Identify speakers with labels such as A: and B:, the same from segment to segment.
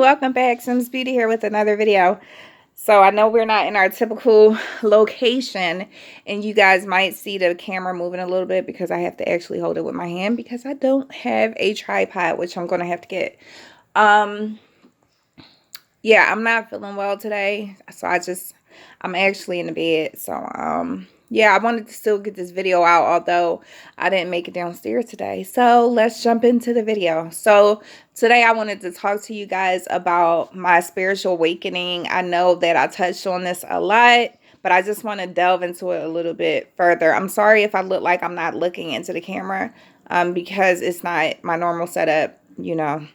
A: welcome back. Sims Beauty here with another video. So I know we're not in our typical location, and you guys might see the camera moving a little bit because I have to actually hold it with my hand because I don't have a tripod, which I'm going to have to get. Yeah, I'm not feeling well today, so I'm actually in the bed. So yeah, I wanted to still get this video out, although I didn't make it downstairs today. So let's jump into the video. So today I wanted to talk to you guys about my spiritual awakening. I know that I touched on this a lot, but I just want to delve into it a little bit further. I'm sorry if I look like I'm not looking into the camera, because it's not my normal setup, you know.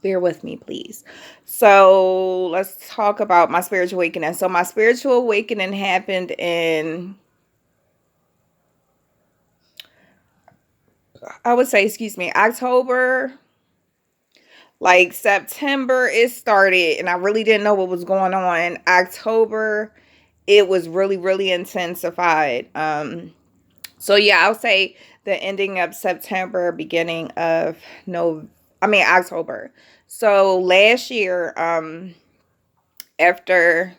A: Bear with me, please. So let's talk about my spiritual awakening. So my spiritual awakening happened in, I would say, October. Like September it started, and I really didn't know what was going on. October, it was really intensified. So yeah, I'll say the ending of September, beginning of October. So last year, after,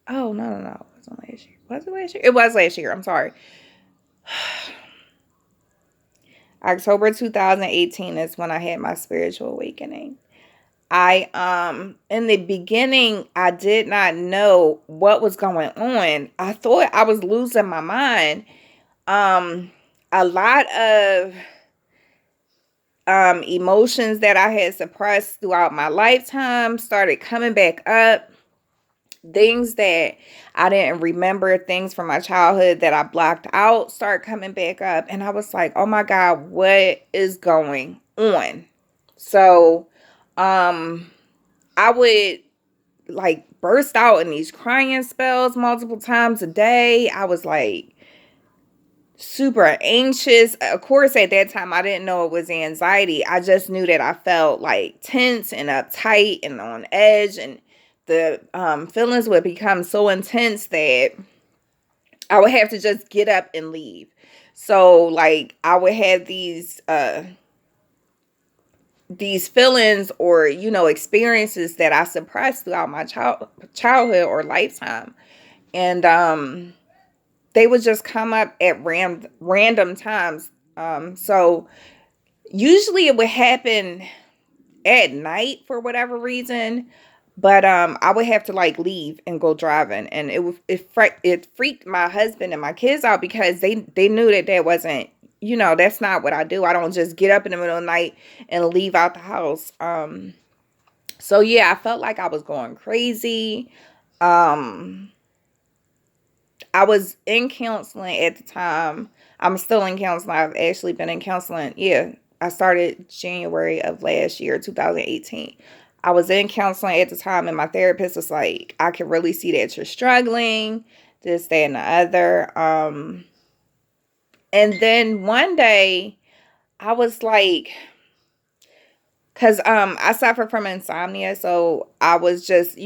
A: oh, no, it wasn't last year. Was it last year? It was last year. I'm sorry. October 2018 is when I had my spiritual awakening. In the beginning, I did not know what was going on. I thought I was losing my mind. A lot of emotions that I had suppressed throughout my lifetime started coming back up. Things that I didn't remember, things from my childhood that I blocked out, start coming back up. And I was like, oh my God, what is going on? So I would like burst out in these crying spells multiple times a day. I was like super anxious. Of course, at that time, I didn't know it was anxiety. I just knew that I felt like tense and uptight and on edge, and the feelings would become so intense that I would have to just get up and leave. So, like, I would have these feelings or, experiences that I suppressed throughout my childhood or lifetime. And they would just come up at random times. So usually it would happen at night for whatever reason, but I would have to like leave and go driving, and it freaked my husband and my kids out because they knew that wasn't, that's not what I do. I don't just get up in the middle of the night and leave out the house. So yeah, I felt like I was going crazy. I was in counseling at the time. I'm still in counseling. I've actually been in counseling. Yeah, I started January of last year, 2018. I was in counseling at the time, and my therapist was like, I can really see that you're struggling, this, that, and the other. And then one day, I was like, because I suffer from insomnia, so I was just,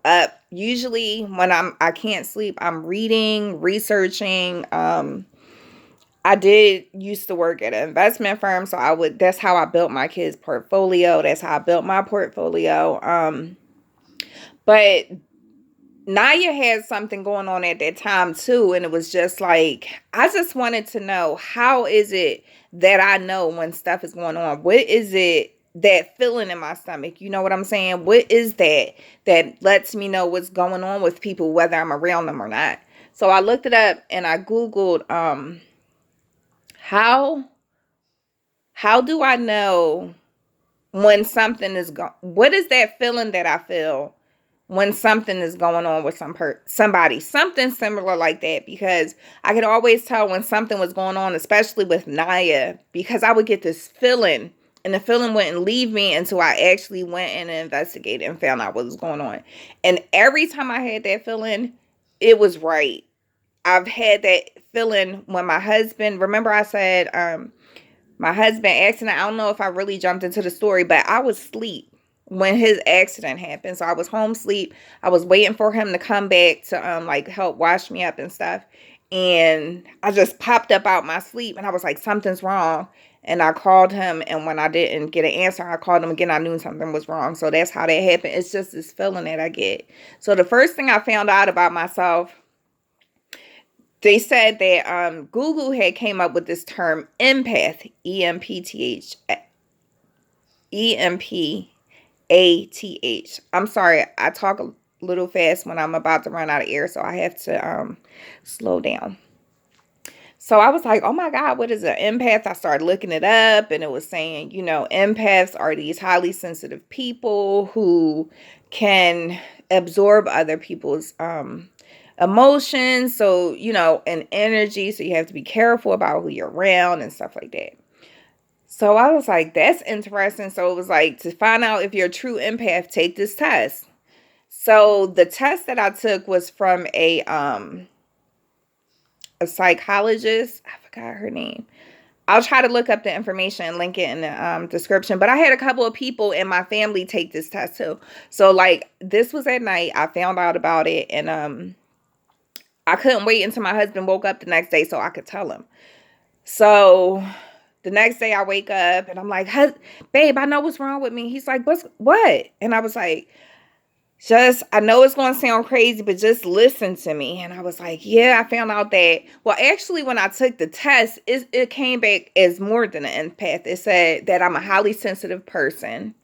A: up. Usually when I can't sleep, I'm reading, researching. I did used to work at an investment firm, so that's how I built my kids' portfolio. That's how I built my portfolio. But Naya had something going on at that time too, and it was just like, I just wanted to know, how is it that I know when stuff is going on? What is it, that feeling in my stomach? You know what I'm saying? What is that lets me know what's going on with people, whether I'm around them or not? So I looked it up and I Googled, how do I know when something is what is that feeling that I feel when something is going on with somebody, something similar like that, because I could always tell when something was going on, especially with Naya, because I would get this feeling, and the feeling wouldn't leave me until I actually went in and investigated and found out what was going on. And every time I had that feeling, it was right. I've had that feeling when my husband, remember I said, my husband accident, I don't know if I really jumped into the story, but I was asleep when his accident happened. So I was home sleep. I was waiting for him to come back to like help wash me up and stuff. And I just popped up out my sleep and I was like, something's wrong. And I called him, and when I didn't get an answer, I called him again. I knew something was wrong. So that's how that happened. It's just this feeling that I get. So the first thing I found out about myself, they said that Google had came up with this term empath, E-M-P-T-H, E-M-P-A-T-H. I'm sorry, I talk a little fast when I'm about to run out of air, so I have to slow down. So I was like, oh my God, what is an empath? I started looking it up, and it was saying, empaths are these highly sensitive people who can absorb other people's emotions. So, and energy. So you have to be careful about who you're around and stuff like that. So I was like, that's interesting. So it was like, to find out if you're a true empath, take this test. So the test that I took was from a psychologist. I forgot her name. I'll try to look up the information and link it in the description. But I had a couple of people in my family take this test too. So like, this was at night. I found out about it, and I couldn't wait until my husband woke up the next day so I could tell him. So the next day I wake up and I'm like, babe, I know what's wrong with me. He's like, what? And I was like, I know it's going to sound crazy, but just listen to me. And I was like, yeah, I found out that, well, actually, when I took the test, it came back as more than an empath. It said that I'm a highly sensitive person,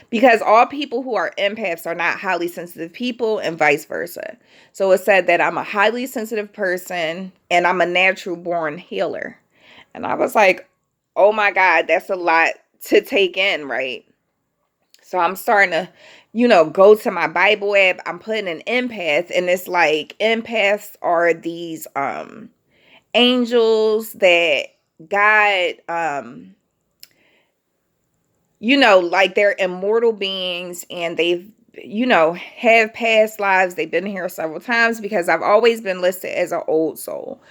A: because all people who are empaths are not highly sensitive people, and vice versa. So it said that I'm a highly sensitive person and I'm a natural born healer. And I was like, oh my God, that's a lot to take in, right? So I'm starting to, go to my Bible app. I'm putting an empath, and it's like, empaths are these angels that God, like, they're immortal beings, and they've, have past lives. They've been here several times, because I've always been listed as an old soul.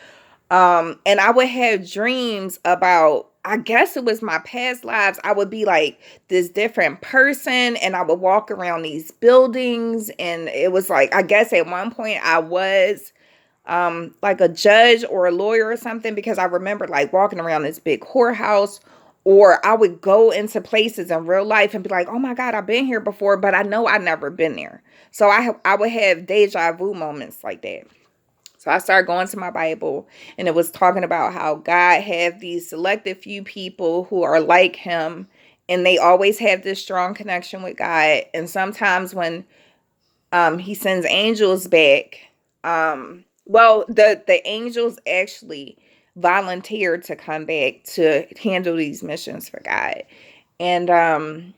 A: And I would have dreams about, I guess it was my past lives. I would be like this different person, and I would walk around these buildings, and it was like, I guess at one point I was like a judge or a lawyer or something, because I remember like walking around this big courthouse, or I would go into places in real life and be like, oh my God, I've been here before, but I know I've never been there. So I would have deja vu moments like that. So I started going to my Bible, and it was talking about how God had these selected few people who are like him, and they always have this strong connection with God. And sometimes when he sends angels back, the angels actually volunteered to come back to handle these missions for God. And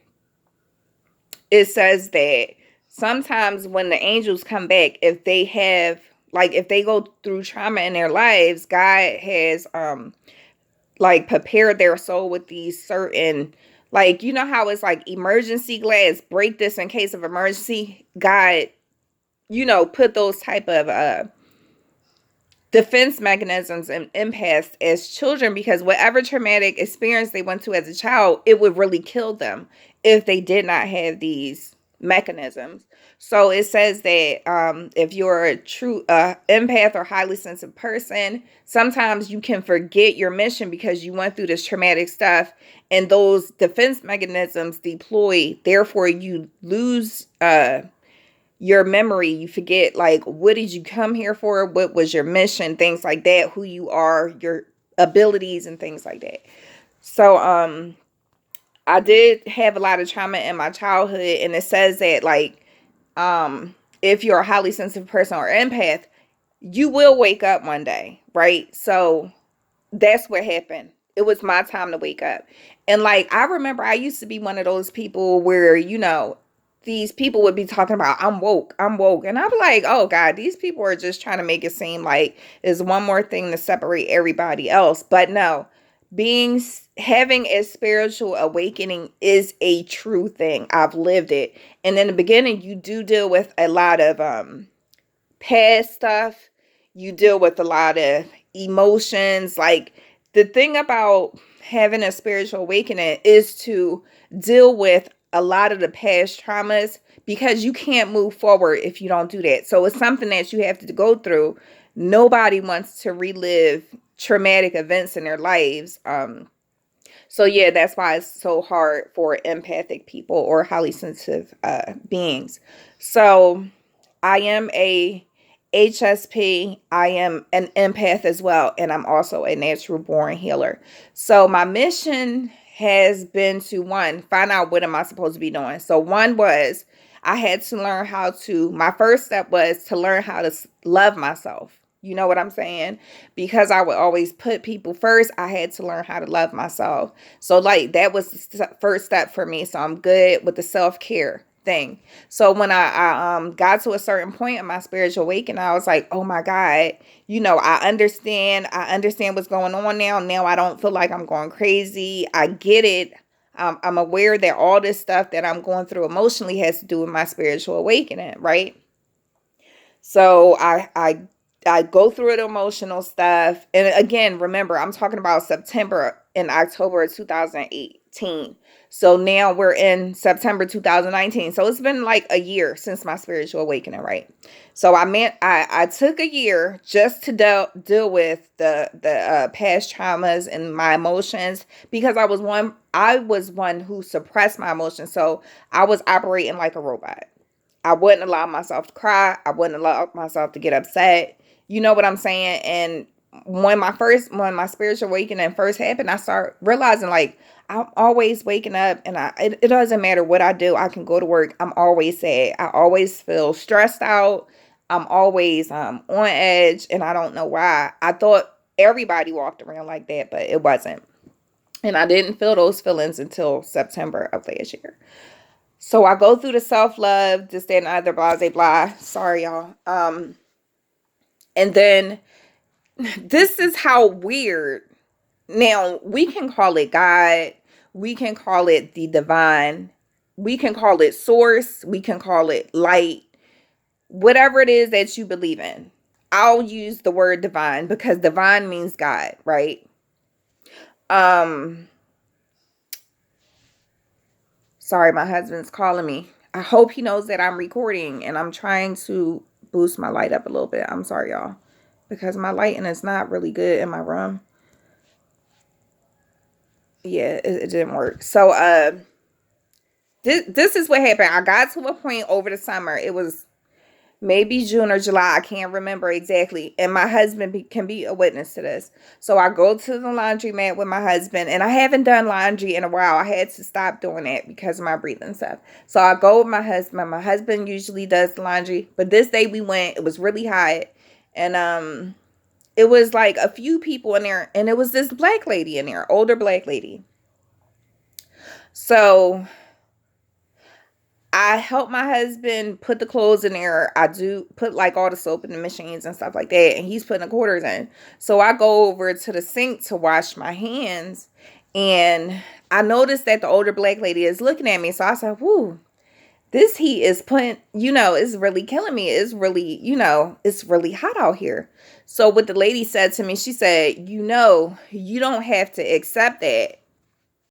A: it says that sometimes when the angels come back, if they go through trauma in their lives, God has prepared their soul with these certain, like, how it's like emergency glass, break this in case of emergency. God, put those type of defense mechanisms and empaths as children, because whatever traumatic experience they went to as a child, it would really kill them if they did not have these mechanisms. So it says that if you're a true empath or highly sensitive person, sometimes you can forget your mission because you went through this traumatic stuff, and those defense mechanisms deploy. Therefore, you lose your memory. You forget, like, what did you come here for? What was your mission? Things like that. Who you are, your abilities, and things like that. So I did have a lot of trauma in my childhood, and it says that, like, if you're a highly sensitive person or empath, you will wake up one day, right? So that's what happened. It was my time to wake up. And like, I remember I used to be one of those people where, these people would be talking about, I'm woke. And I'm like, oh God, these people are just trying to make it seem like it's one more thing to separate everybody else. But no, having a spiritual awakening is a true thing. I've lived it. And in the beginning, you do deal with a lot of past stuff. You deal with a lot of emotions. Like, the thing about having a spiritual awakening is to deal with a lot of the past traumas, because you can't move forward if you don't do that. So it's something that you have to go through. Nobody wants to relive traumatic events in their lives. So yeah, that's why it's so hard for empathic people or highly sensitive beings. So I am a HSP. I am an empath as well, and I'm also a natural born healer. So my mission has been to, one, find out what am I supposed to be doing. So one was I had to learn how to. My first step was to learn how to love myself. You know what I'm saying? Because I would always put people first, I had to learn how to love myself. So like that was the first step for me. So I'm good with the self-care thing. So when I got to a certain point in my spiritual awakening, I was like, oh my God, I understand what's going on now. Now I don't feel like I'm going crazy. I get it. I'm aware that all this stuff that I'm going through emotionally has to do with my spiritual awakening, right? So I go through the emotional stuff. And again, remember, I'm talking about September and October of 2018. So now we're in September 2019. So it's been like a year since my spiritual awakening, right? So I took a year just to deal with the past traumas and my emotions, because I was one who suppressed my emotions. So I was operating like a robot. I wouldn't allow myself to cry. I wouldn't allow myself to get upset. You know what I'm saying? And when my spiritual awakening first happened, I started realizing like I'm always waking up, and it doesn't matter what I do. I can go to work. I'm always sad. I always feel stressed out. I'm always on edge, and I don't know why. I thought everybody walked around like that, but it wasn't. And I didn't feel those feelings until September of last year. So I go through the self-love, this, that, and the other, blah, blah, blah. Sorry, y'all. And then this is how weird. Now, we can call it God. We can call it the divine. We can call it source. We can call it light. Whatever it is that you believe in. I'll use the word divine because divine means God, right? Um, Sorry, my husband's calling me. I hope he knows that I'm recording, and I'm trying to boost my light up a little bit. I'm sorry, y'all, because my lighting is not really good in my room. Yeah, it didn't work. So this is what happened. I got to a point over the summer. It was maybe June or July. I can't remember exactly. And my husband can be a witness to this. So I go to the laundromat with my husband, and I haven't done laundry in a while. I had to stop doing that because of my breathing stuff. So I go with my husband. My husband usually does the laundry, but this day we went. It was really hot, and it was like a few people in there, and it was this black lady in there, older black lady. So I help my husband put the clothes in there. I do put like all the soap in the machines and stuff like that. And he's putting the quarters in. So I go over to the sink to wash my hands. And I noticed that the older black lady is looking at me. So I said, whoo, this heat is it's really killing me. It's really, it's really hot out here. So what the lady said to me, she said, you don't have to accept that.